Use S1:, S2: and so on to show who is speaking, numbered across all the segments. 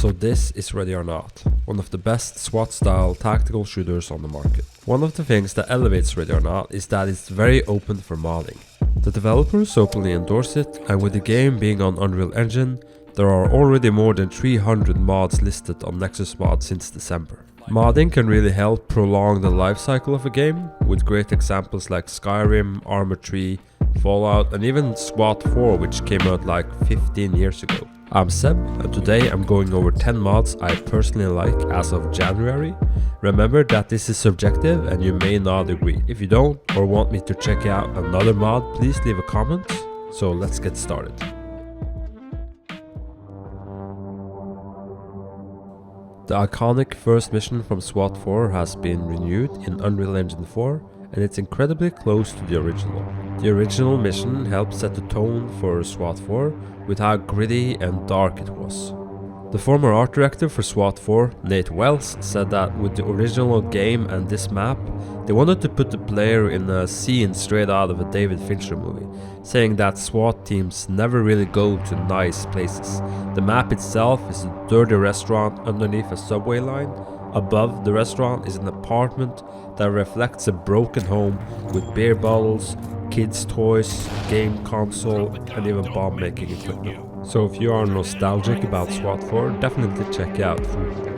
S1: So this is Ready or Not, one of the best SWAT-style tactical shooters on the market. One of the things that elevates Ready or Not is that it's very open for modding. The developers openly endorse it, and with the game being on Unreal Engine, there are already more than 300 mods listed on Nexus Mod since December. Modding can really help prolong the life cycle of a game, with great examples like Skyrim, Arma 3, Fallout, and even SWAT 4, which came out like 15 years ago. I'm Seb, and today I'm going over 10 mods I personally like as of January. Remember that this is subjective and you may not agree. If you don't or want me to check out another mod, please leave a comment. So let's get started. The iconic first mission from SWAT 4 has been renewed in Unreal Engine 4, and it's incredibly close to the original. The original mission helped set the tone for SWAT 4 with how gritty and dark it was. The former art director for SWAT 4, Nate Wells, said that with the original game and this map, they wanted to put the player in a scene straight out of a David Fincher movie, saying that SWAT teams never really go to nice places. The map itself is a dirty restaurant underneath a subway line. Above the restaurant is an apartment that reflects a broken home with beer bottles, kids' toys, game console, and even bomb-making equipment. So if you are nostalgic about SWAT 4, definitely check out Foodwall.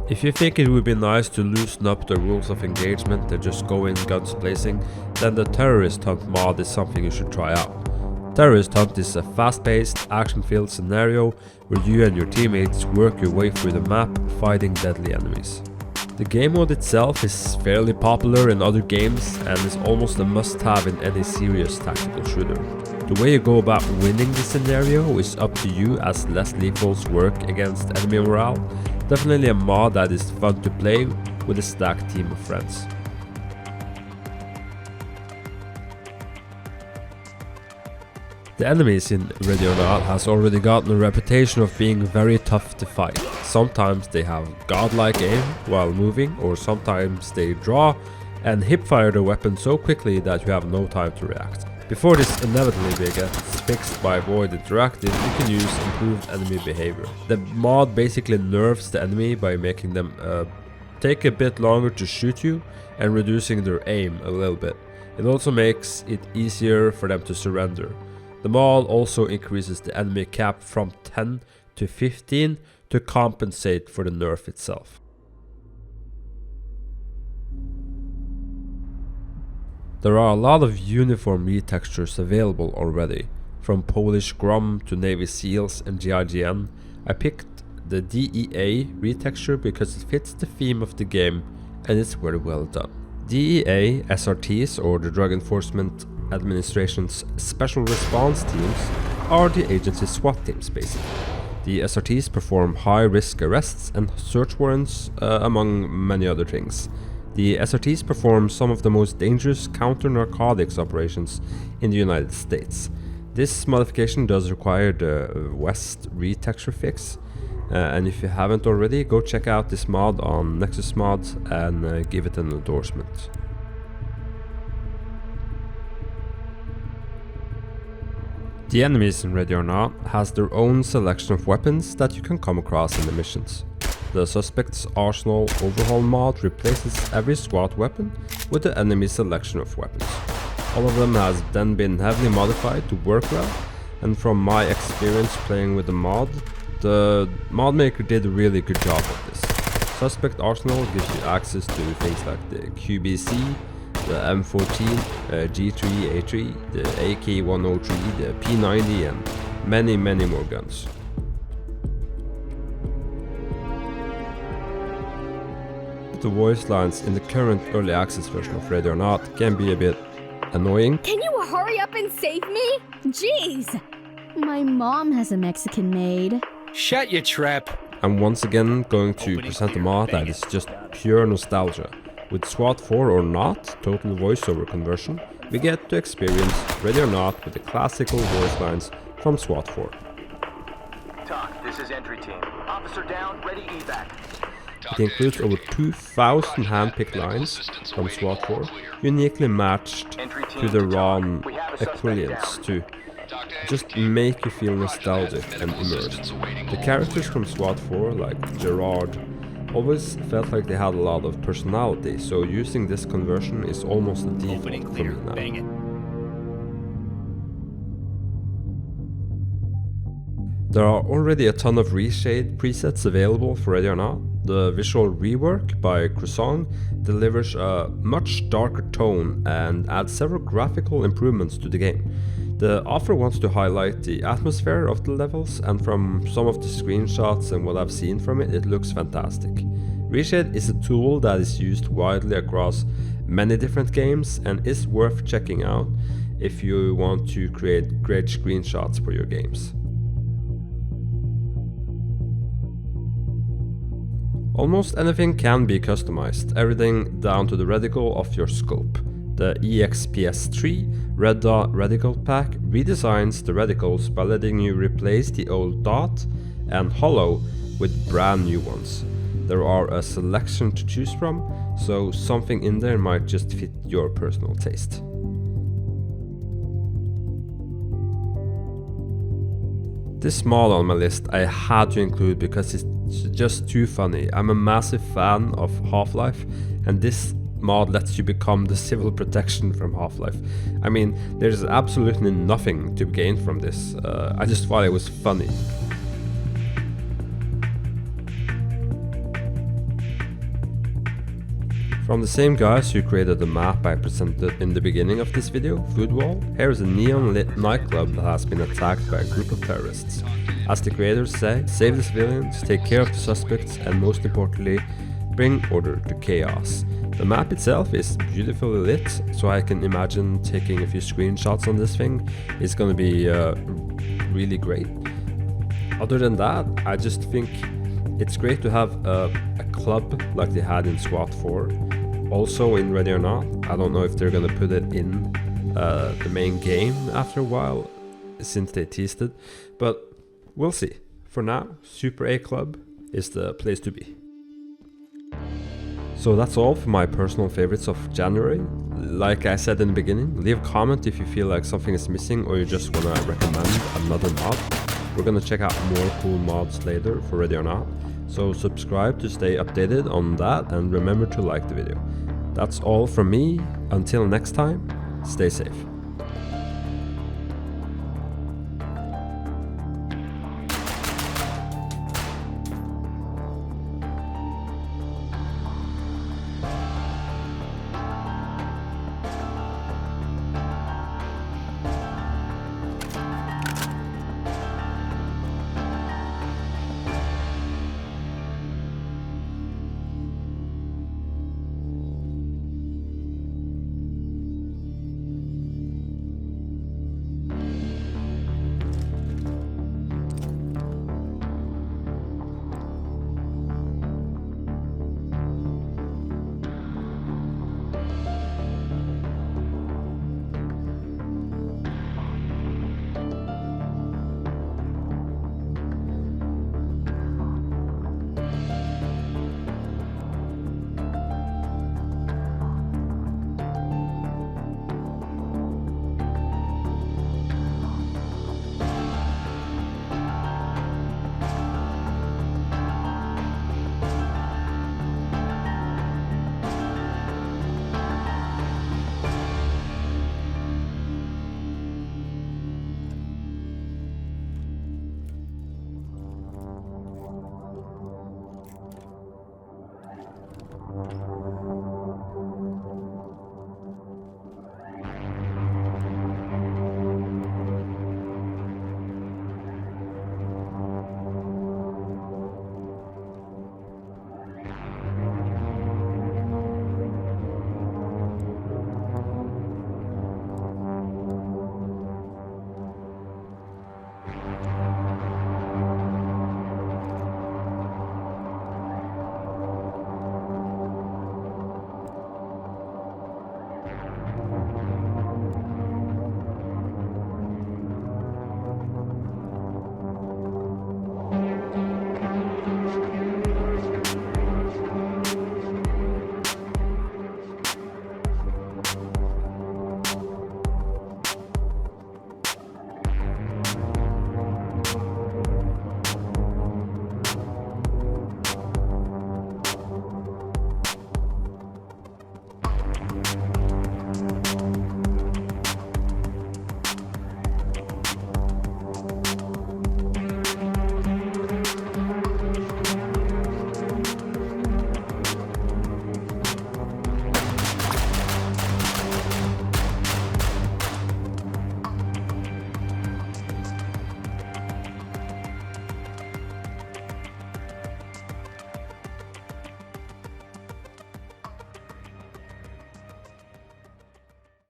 S1: If you think it would be nice to loosen up the rules of engagement and just go in guns blazing, then the Terrorist Hunt mod is something you should try out. Terrorist Hunt is a fast-paced, action-filled scenario where you and your teammates work your way through the map fighting deadly enemies. The game mode itself is fairly popular in other games and is almost a must-have in any serious tactical shooter. The way you go about winning the scenario is up to you, as less lethals work against enemy morale. Definitely a mod that is fun to play with a stacked team of friends. The enemies in Ready or Not has already gotten a reputation of being very tough to fight. Sometimes they have godlike aim while moving, or sometimes they draw and hipfire their weapon so quickly that you have no time to react. Before this inevitably gets fixed by Void Interactive, you can use improved enemy behavior. The mod basically nerfs the enemy by making them take a bit longer to shoot you and reducing their aim a little bit. It also makes it easier for them to surrender. The mod also increases the enemy cap from 10 to 15 to compensate for the nerf itself. There are a lot of uniform retextures available already, from Polish Grom to Navy SEALs and GIGN. I picked the DEA Retexture because it fits the theme of the game and it's very well done. DEA SRTs, or the Drug Enforcement Administration's Special Response Teams, are the agency's SWAT teams basically. The SRTs perform high-risk arrests and search warrants, among many other things. The SRTs perform some of the most dangerous counter-narcotics operations in the United States. This modification does require the West Retexture fix, and if you haven't already, go check out this mod on Nexus Mod and give it an endorsement. The enemies in Ready or Not has their own selection of weapons that you can come across in the missions. The Suspect's Arsenal Overhaul mod replaces every SWAT weapon with the enemy selection of weapons. All of them has then been heavily modified to work well, and from my experience playing with the mod maker did a really good job of this. Suspect Arsenal gives you access to things like the QBC, the M14, G3A3, the AK-103, the P90 and many more guns. The voice lines in the current early access version of Ready or Not can be a bit annoying.
S2: Can you hurry up and save me? Jeez!
S3: My mom has a Mexican maid.
S4: Shut your trap.
S1: I'm once again going to present a mod that is just pure nostalgia. With SWAT 4 or not, total voiceover conversion, we get to experience Ready or Not with the classical voice lines from SWAT 4.
S5: TOC, this is entry team. Officer down, ready evac.
S1: It includes over 2,000 hand-picked lines from SWAT 4, uniquely matched to the RON equivalents to just make you feel nostalgic and immersed. The characters from SWAT 4, like Gerard, always felt like they had a lot of personality, so using this conversion is almost a default for me now. There are already a ton of reshade presets available for Ready or Not. The visual Rework by Croissant delivers a much darker tone and adds several graphical improvements to the game. The author wants to highlight the atmosphere of the levels, and from some of the screenshots and what I've seen from it, it looks fantastic. Reshade is a tool that is used widely across many different games and is worth checking out if you want to create great screenshots for your games. Almost anything can be customized, everything down to the reticle of your scope. The EXPS3 Red Dot Reticle Pack redesigns the reticles by letting you replace the old dot and hollow with brand new ones. There are a selection to choose from, so something in there might just fit your personal taste. This mod on my list I had to include because it's just too funny. I'm a massive fan of Half-Life, and this mod lets you become the civil protection from Half-Life. I mean, there's absolutely nothing to gain from this. I just thought it was funny. From the same guys who created the map I presented in the beginning of this video, Foodwall, here is a neon-lit nightclub that has been attacked by a group of terrorists. As the creators say, save the civilians, take care of the suspects, and most importantly, bring order to chaos. The map itself is beautifully lit, so I can imagine taking a few screenshots on this thing is gonna be really great. Other than that, I just think it's great to have a club like they had in SWAT 4. Also in Ready or Not. I don't know if they're gonna put it in the main game after a while, since they teased it, but we'll see. For now, Super A Club is the place to be. So that's all for my personal favorites of January. Like I said in the beginning, leave a comment if you feel like something is missing or you just wanna recommend another mod. We're gonna check out more cool mods later for Ready or Not, so subscribe to stay updated on that, and remember to like the video. That's all from me. Until next time, stay safe.